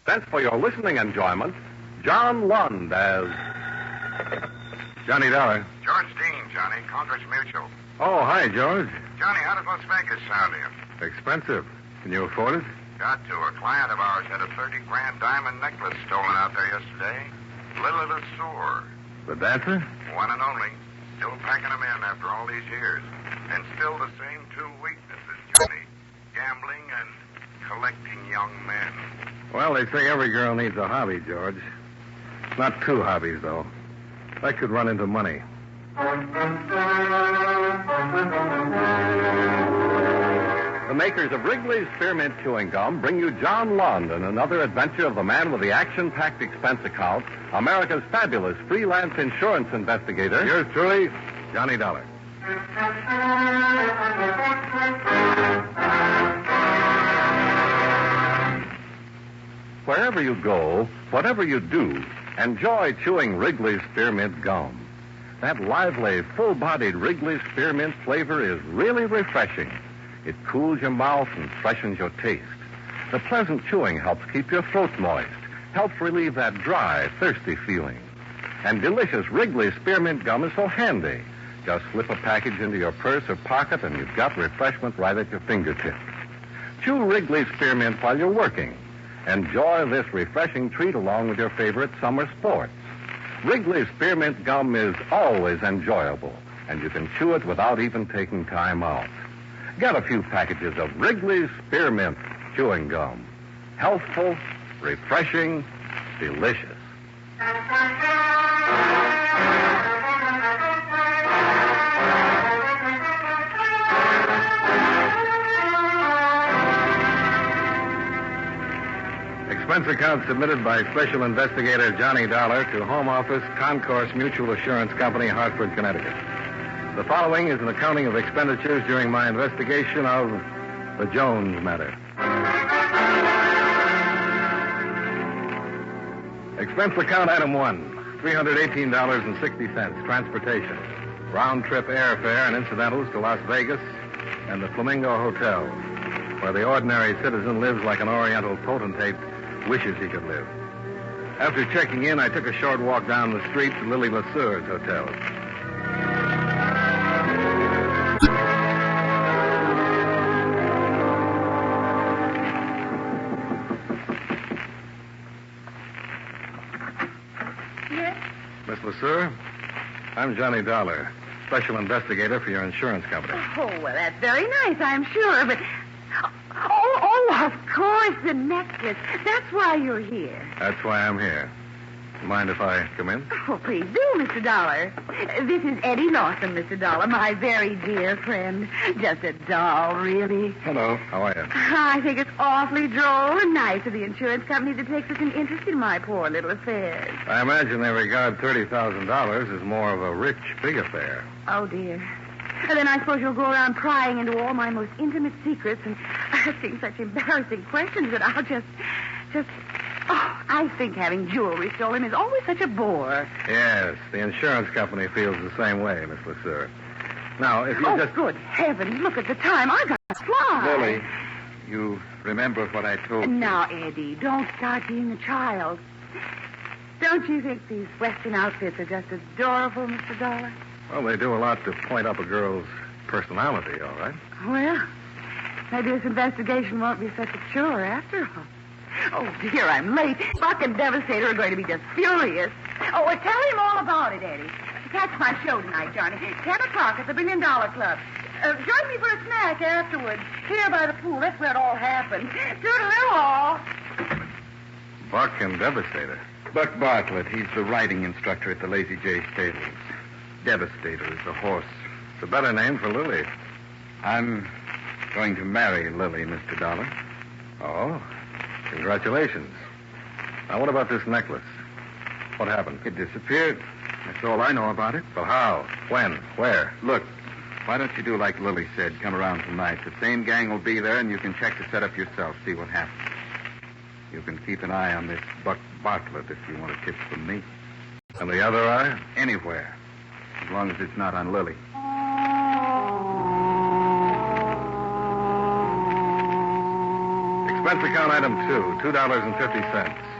presents for your listening enjoyment John Lund as Johnny Dollar. George Dean, Johnny, Congress Mutual. Oh, hi, George. Johnny, how does Las Vegas sound to you? Expensive. Can you afford it? Got to. A client of ours had a 30-grand diamond necklace stolen out there yesterday. Lily LeSueur. The dancer? One and only. Still packing them in after all these years. And still the same two weaknesses, Johnny. Gambling and collecting young men. Well, they say every girl needs a hobby, George. Not two hobbies, though. That could run into money. The makers of Wrigley's Spearmint Chewing Gum bring you John Lund and another adventure of the man with the action-packed expense account, America's fabulous freelance insurance investigator. Yours truly, Johnny Dollar. Wherever you go, whatever you do, enjoy chewing Wrigley's Spearmint Gum. That lively, full-bodied Wrigley's Spearmint flavor is really refreshing. It cools your mouth and freshens your taste. The pleasant chewing helps keep your throat moist, helps relieve that dry, thirsty feeling. And delicious Wrigley's Spearmint Gum is so handy. Just slip a package into your purse or pocket and you've got refreshment right at your fingertips. Chew Wrigley's Spearmint while you're working. Enjoy this refreshing treat along with your favorite summer sports. Wrigley's Spearmint Gum is always enjoyable, and you can chew it without even taking time out. Get a few packages of Wrigley's Spearmint Chewing Gum. Healthful, refreshing, delicious. Expense account submitted by Special Investigator Johnny Dollar to Home Office, Concourse Mutual Assurance Company, Hartford, Connecticut. The following is an accounting of expenditures during my investigation of the Jones matter. Expense account item 1, $318.60, transportation, round-trip airfare and incidentals to Las Vegas and the Flamingo Hotel, where the ordinary citizen lives like an Oriental potentate wishes he could live. After checking in, I took a short walk down the street to Lily LeSueur's hotel. Yes? Miss LeSueur, I'm Johnny Dollar, special investigator for your insurance company. Oh, well, that's very nice, I'm sure, but... Oh, of course, the necklace. That's why you're here. That's why I'm here. Mind if I come in? Oh, please do, Mr. Dollar. This is Eddie Lawson, Mr. Dollar, my very dear friend. Just a doll, really. Hello. How are you? I think it's awfully droll and nice of the insurance company to take such an interest in my poor little affairs. I imagine they regard $30,000 as more of a rich, big affair. Oh, dear. And then I suppose you'll go around prying into all my most intimate secrets and asking such embarrassing questions that I'll just... Oh, I think having jewelry stolen is always such a bore. Yes, the insurance company feels the same way, Miss LeSueur. Now, if you just... good heavens, look at the time. I've got to fly. Lily, you remember what I told you? Now, Eddie, don't start being a child. Don't you think these Western outfits are just adorable, Mr. Dollar? Well, they do a lot to point up a girl's personality, all right? Well, maybe this investigation won't be such a chore after all. Oh, dear, I'm late. Buck and Devastator are going to be just furious. Oh, well, tell him all about it, Eddie. Catch my show tonight, Johnny. 10 o'clock at the $1 Billion Club. Join me for a snack afterwards. Here by the pool. That's where it all happened. Toodaloo all. Buck and Devastator. Buck Bartlett, he's the riding instructor at the Lazy J stables. Devastator is the horse. It's a better name for Lily. I'm going to marry Lily, Mr. Dollar. Oh, congratulations. Now, what about this necklace? What happened? It disappeared. That's all I know about it. Well, how? When? Where? Look, why don't you do like Lily said? Come around tonight. The same gang will be there, and you can check the setup yourself, see what happens. You can keep an eye on this Buck Bartlett if you want a tip from me. And the other eye? Anywhere, as long as it's not on Lily. Expense account item 2, $2.50.